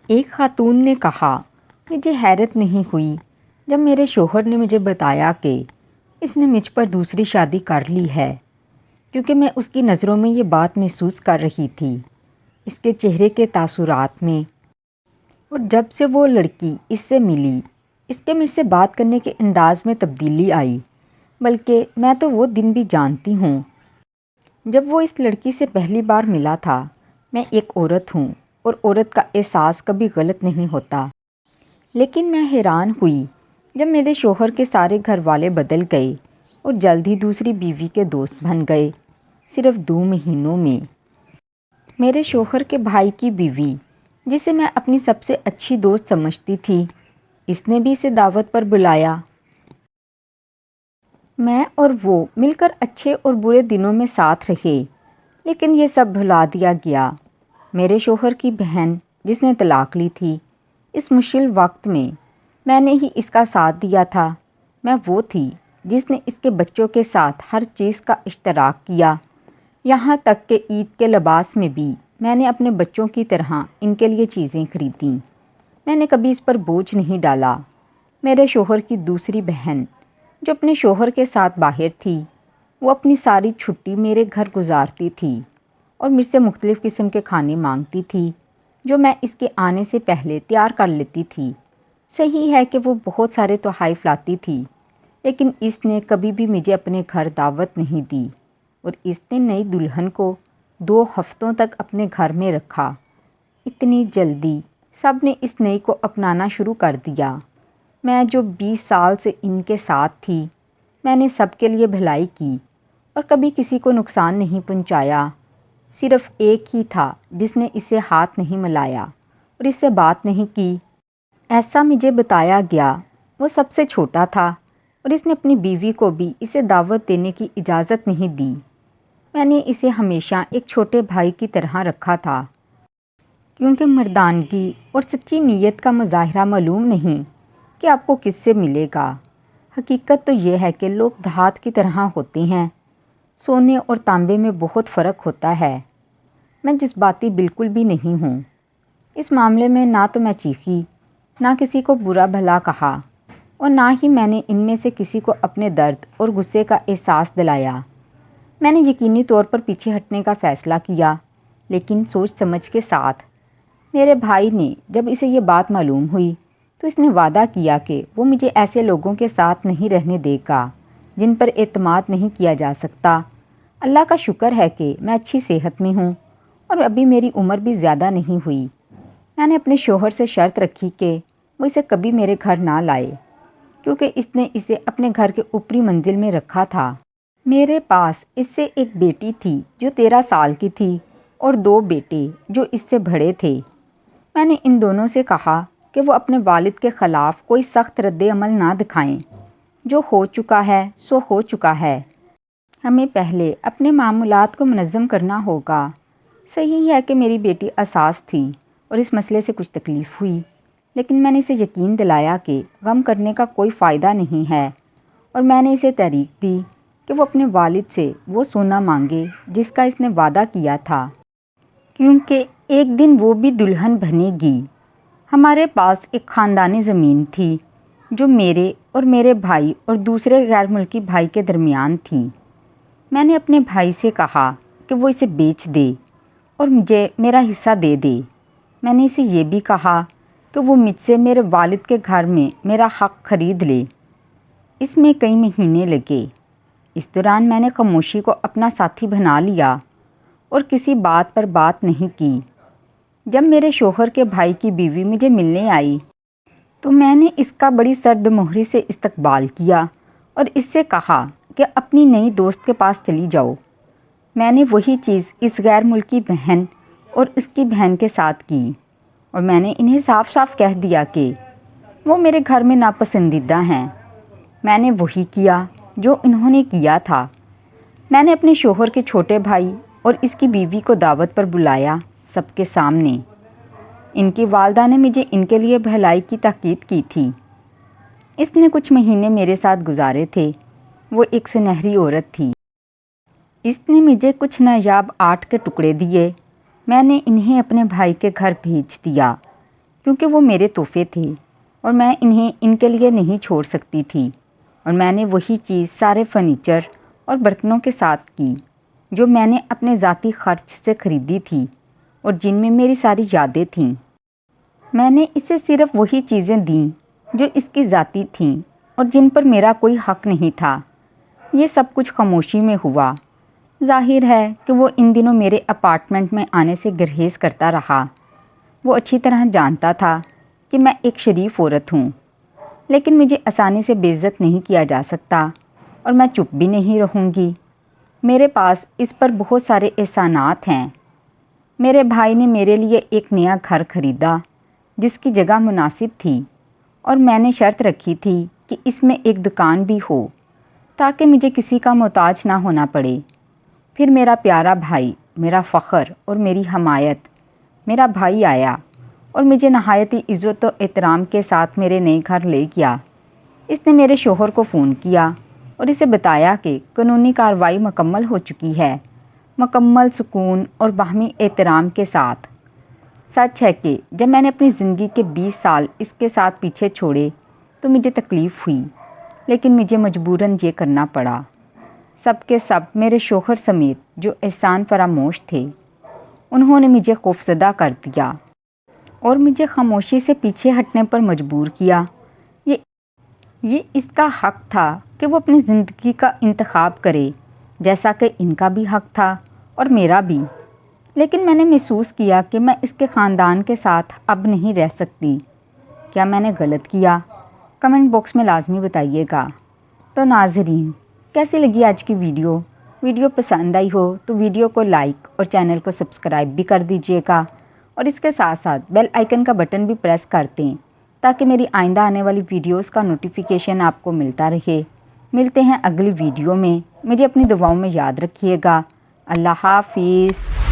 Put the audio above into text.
ایک خاتون نے کہا، مجھے حیرت نہیں ہوئی جب میرے شوہر نے مجھے بتایا کہ اس نے مجھ پر دوسری شادی کر لی ہے، کیونکہ میں اس کی نظروں میں یہ بات محسوس کر رہی تھی، اس کے چہرے کے تاثرات میں۔ اور جب سے وہ لڑکی اس سے ملی، اس کے مجھ سے بات کرنے کے انداز میں تبدیلی آئی، بلکہ میں تو وہ دن بھی جانتی ہوں جب وہ اس لڑکی سے پہلی بار ملا تھا۔ میں ایک عورت ہوں اور عورت کا احساس کبھی غلط نہیں ہوتا، لیکن میں حیران ہوئی جب میرے شوہر کے سارے گھر والے بدل گئے اور جلد ہی دوسری بیوی کے دوست بن گئے۔ صرف 2 مہینوں میں میرے شوہر کے بھائی کی بیوی، جسے میں اپنی سب سے اچھی دوست سمجھتی تھی، اس نے بھی اسے دعوت پر بلایا۔ میں اور وہ مل کر اچھے اور برے دنوں میں ساتھ رہے، لیکن یہ سب بھلا دیا گیا۔ میرے شوہر کی بہن، جس نے طلاق لی تھی، اس مشکل وقت میں نے ہی اس کا ساتھ دیا تھا۔ میں وہ تھی جس نے اس کے بچوں کے ساتھ ہر چیز کا اشتراک کیا، یہاں تک کہ عید کے لباس میں بھی میں نے اپنے بچوں کی طرح ان کے لیے چیزیں خریدیں۔ میں نے کبھی اس پر بوجھ نہیں ڈالا۔ میرے شوہر کی دوسری بہن، جو اپنے شوہر کے ساتھ باہر تھی، وہ اپنی ساری چھٹی میرے گھر گزارتی تھی اور مجھ سے مختلف قسم کے کھانے مانگتی تھی، جو میں اس کے آنے سے پہلے تیار کر لیتی تھی۔ صحیح ہے کہ وہ بہت سارے تحائف لاتی تھی، لیکن اس نے کبھی بھی مجھے اپنے گھر دعوت نہیں دی، اور اس نے نئی دلہن کو 2 ہفتوں تک اپنے گھر میں رکھا۔ اتنی جلدی سب نے اس نئی کو اپنانا شروع کر دیا۔ میں جو 20 سال سے ان کے ساتھ تھی، میں نے سب کے لیے بھلائی کی اور کبھی کسی کو نقصان نہیں پہنچایا۔ صرف ایک ہی تھا جس نے اسے ہاتھ نہیں ملایا اور اس سے بات نہیں کی۔ ایسا مجھے بتایا گیا، وہ سب سے چھوٹا تھا اور اس نے اپنی بیوی کو بھی اسے دعوت دینے کی اجازت نہیں دی۔ میں نے اسے ہمیشہ ایک چھوٹے بھائی کی طرح رکھا تھا، کیونکہ مردانگی اور سچی نیت کا مظاہرہ معلوم نہیں کہ آپ کو کس سے ملے گا۔ حقیقت تو یہ ہے کہ لوگ دھات کی طرح ہوتے ہیں، سونے اور تانبے میں بہت فرق ہوتا ہے۔ میں جذباتی بالکل بھی نہیں ہوں۔ اس معاملے میں نہ تو میں چیخی، نہ کسی کو برا بھلا کہا، اور نہ ہی میں نے ان میں سے کسی کو اپنے درد اور غصے کا احساس دلایا۔ میں نے یقینی طور پر پیچھے ہٹنے کا فیصلہ کیا، لیکن سوچ سمجھ کے ساتھ۔ میرے بھائی نے جب اسے یہ بات معلوم ہوئی تو اس نے وعدہ کیا کہ وہ مجھے ایسے لوگوں کے ساتھ نہیں رہنے دے گا جن پر اعتماد نہیں کیا جا سکتا۔ اللہ کا شکر ہے کہ میں اچھی صحت میں ہوں اور ابھی میری عمر بھی زیادہ نہیں ہوئی۔ میں نے اپنے شوہر سے شرط رکھی کہ وہ اسے کبھی میرے گھر نہ لائے، کیونکہ اس نے اسے اپنے گھر کے اوپری منزل میں رکھا تھا۔ میرے پاس اس سے ایک بیٹی تھی جو 13 سال کی تھی اور 2 بیٹے جو اس سے بڑے تھے۔ میں نے ان دونوں سے کہا کہ وہ اپنے والد کے خلاف کوئی سخت رد عمل نہ دکھائیں۔ جو ہو چکا ہے سو ہو چکا ہے، ہمیں پہلے اپنے معاملات کو منظم کرنا ہوگا۔ صحیح ہے کہ میری بیٹی اساس تھی اور اس مسئلے سے کچھ تکلیف ہوئی، لیکن میں نے اسے یقین دلایا کہ غم کرنے کا کوئی فائدہ نہیں ہے، اور میں نے اسے تحریک دی کہ وہ اپنے والد سے وہ سونا مانگے جس کا اس نے وعدہ کیا تھا، کیونکہ ایک دن وہ بھی دلہن بنے گی۔ ہمارے پاس ایک خاندانی زمین تھی جو میرے اور میرے بھائی اور دوسرے غیر ملکی بھائی کے درمیان تھی۔ میں نے اپنے بھائی سے کہا کہ وہ اسے بیچ دے اور مجھے میرا حصہ دے دے۔ میں نے اسے یہ بھی کہا کہ وہ مجھ سے میرے والد کے گھر میں میرا حق خرید لے۔ اس میں کئی مہینے لگے۔ اس دوران میں نے خاموشی کو اپنا ساتھی بنا لیا اور کسی بات پر بات نہیں کی۔ جب میرے شوہر کے بھائی کی بیوی مجھے ملنے آئی تو میں نے اس کا بڑی سرد مہری سے استقبال کیا اور اس سے کہا کہ اپنی نئی دوست کے پاس چلی جاؤ۔ میں نے وہی چیز اس غیر ملکی بہن اور اس کی بہن کے ساتھ کی، اور میں نے انہیں صاف صاف کہہ دیا کہ وہ میرے گھر میں ناپسندیدہ ہیں۔ میں نے وہی کیا جو انہوں نے کیا تھا۔ میں نے اپنے شوہر کے چھوٹے بھائی اور اس کی بیوی کو دعوت پر بلایا، سب کے سامنے۔ ان کی والدہ نے مجھے ان کے لیے بھلائی کی تاکید کی تھی۔ اس نے کچھ مہینے میرے ساتھ گزارے تھے۔ وہ ایک سنہری عورت تھی۔ اس نے مجھے کچھ نایاب آرٹ کے ٹکڑے دیے۔ میں نے انہیں اپنے بھائی کے گھر بھیج دیا، کیونکہ وہ میرے تحفے تھے اور میں انہیں ان کے لیے نہیں چھوڑ سکتی تھی، اور میں نے وہی چیز سارے فرنیچر اور برتنوں کے ساتھ کی جو میں نے اپنے ذاتی خرچ سے خریدی تھی اور جن میں میری ساری یادیں تھیں۔ میں نے اسے صرف وہی چیزیں دیں جو اس کی ذاتی تھیں اور جن پر میرا کوئی حق نہیں تھا۔ یہ سب کچھ خاموشی میں ہوا۔ ظاہر ہے کہ وہ ان دنوں میرے اپارٹمنٹ میں آنے سے گریز کرتا رہا۔ وہ اچھی طرح جانتا تھا کہ میں ایک شریف عورت ہوں، لیکن مجھے آسانی سے بے عزت نہیں کیا جا سکتا، اور میں چپ بھی نہیں رہوں گی۔ میرے پاس اس پر بہت سارے احسانات ہیں۔ میرے بھائی نے میرے لیے ایک نیا گھر خریدا جس کی جگہ مناسب تھی، اور میں نے شرط رکھی تھی کہ اس میں ایک دکان بھی ہو تاکہ مجھے کسی کا محتاج نہ ہونا پڑے۔ پھر میرا پیارا بھائی، میرا فخر اور میری حمایت، میرا بھائی آیا اور مجھے نہایت ہی عزت و احترام کے ساتھ میرے نئے گھر لے گیا۔ اس نے میرے شوہر کو فون کیا اور اسے بتایا کہ قانونی کارروائی مکمل ہو چکی ہے، مکمل سکون اور باہمی احترام کے ساتھ۔ سچ ہے کہ جب میں نے اپنی زندگی کے 20 سال اس کے ساتھ پیچھے چھوڑے تو مجھے تکلیف ہوئی، لیکن مجھے مجبوراً یہ کرنا پڑا۔ سب کے سب میرے شوہر سمیت جو احسان فراموش تھے، انہوں نے مجھے خوفزدہ کر دیا اور مجھے خاموشی سے پیچھے ہٹنے پر مجبور کیا۔ یہ اس کا حق تھا کہ وہ اپنی زندگی کا انتخاب کرے، جیسا کہ ان کا بھی حق تھا اور میرا بھی۔ لیکن میں نے محسوس کیا کہ میں اس کے خاندان کے ساتھ اب نہیں رہ سکتی۔ کیا میں نے غلط کیا؟ کمنٹ باکس میں لازمی بتائیے گا۔ تو ناظرین، کیسی لگی آج کی ویڈیو پسند آئی ہو تو ویڈیو کو لائک اور چینل کو سبسکرائب بھی کر دیجیے گا، اور اس کے ساتھ ساتھ بیل آئیکن کا بٹن بھی پریس کر دیں تاکہ میری آئندہ آنے والی ویڈیوز کا نوٹیفیکیشن آپ کو ملتا رہے۔ ملتے ہیں اگلی ویڈیو میں۔ مجھے اپنی دعاؤں میں یاد رکھیے گا۔ اللہ حافظ۔